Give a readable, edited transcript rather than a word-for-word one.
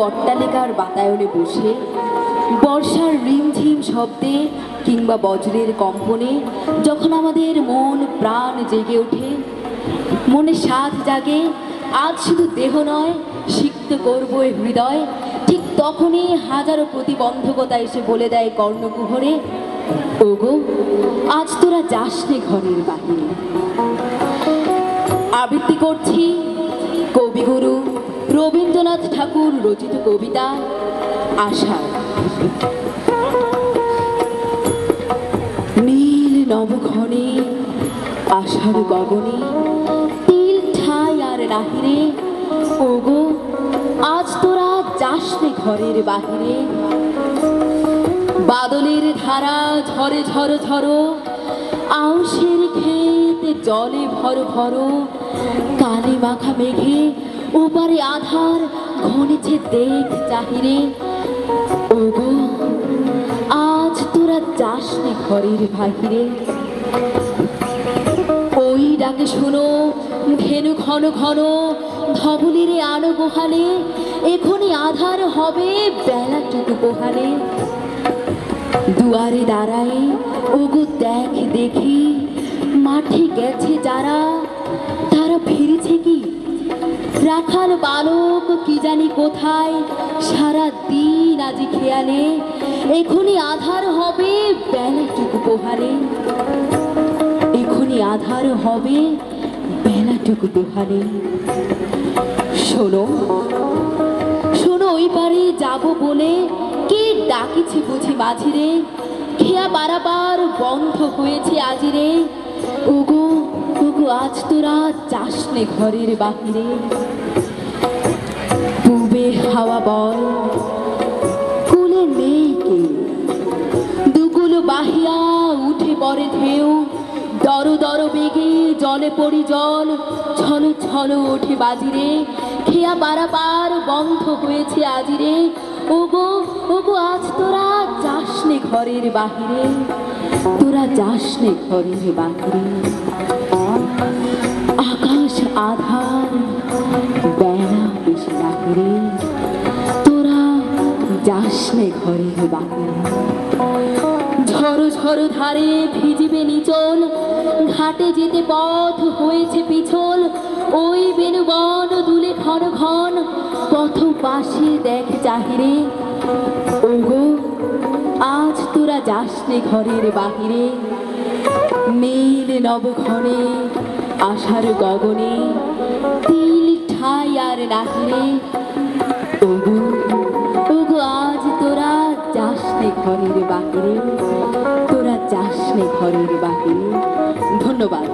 অট্টালিকার বাতায়নে বসে বর্ষার রিমঝিম শব্দে কিংবা বজ্রের কম্পনে যখন আমাদের মন প্রাণ জেগে ওঠে, মনে সাধ জাগে আজ শুধু দেহ নয় সিক্ত করব এ হৃদয়, ঠিক তখনই হাজারো প্রতিবন্ধকতা এসে বলে দেয় কর্ণকুহরে, ওগো আজ তোরা যাসনে ঘরের বাহিরে। আবৃত্তি করছি কবিগুরু রবীন্দ্রনাথ ঠাকুর রচিত কবিতা আষাঢ়। নীল নবঘনে আষাঢ় গগনে তিল ঠাই আর নাহিরে, ওগো আজ তোরা যাসনে ঘরের বাহিরে। বাদলের ধারা ঝরে ঝরো ঝরো, আউশের ক্ষেত জলে ভরো ভরো, কালি মাখা মেঘে ওপারে আধার ঘনেছে দেখ চাহিরে, ওগো আজ তোরা যাসনে ঘরের বাহিরে। ওই ডাকে শোনো ধেনু ঘন ঘন, ধবলিরে আলো গোহালে, এখনই আধার হবে বেলাটুকু পোহালে। দুয়ারে দাঁড়ায় ওগো দেখ দেখি, মাঠে গেছে যারা তারা ফিরেছে কি, রাখাল বালক কি জানি কোথায়, সারা দিন আজি খেয়ালে, এখনই আধার হবে বেলাটুকু পোহালে, এখনই আধার হবে বেলাটুকু পোহালে। শোনো শোনো ওই পারে যাব বলে কে ডাকিছে বুঝি মাঝিরে, খেয়া বারাবার বন্ধ হয়েছে আজিরে, ওগো ওগো আজ তোরা যাসনে ঘরের বাহিরে। পূবে হাওয়া বল কুলে নেই কে, দুকুলো বাহিয়া উঠে পড়ে ঢেউ, দর দর বেগে জলে পড়ি জল, ছলো ছলো ওঠে বাজিরে, খেয়া বারাবার বন্ধ হয়েছে আজিরে, ওগো ওগো আজ তোরা যাসনে ঘরের বাহিরে, তোরা যাসনে ঘরের বাহিরে। আকাশ আধার বেলা বেশি বাহিরে, তোরা যাসনে ঘরের বাহিরে। ঝড়ো ঝড়ো ধারে ভিজিবে নিচল, ঘাটে যেতে পথ হয়েছে পিছল, ওই বেনুবন দুলে ঘন ঘন, পথ পাশে দেখ চাহিরে, ওগো আজ তোরা যাসনে ঘরের বাহিরে। নীল নবঘনে আষাঢ় গগনে তিল ঠাই আর নাহিরে, ওগো ওগো আজ তোরা যাসনে ঘরের বাহিরে, তোরা যাসনে ঘরের বাহিরে। ধন্যবাদ।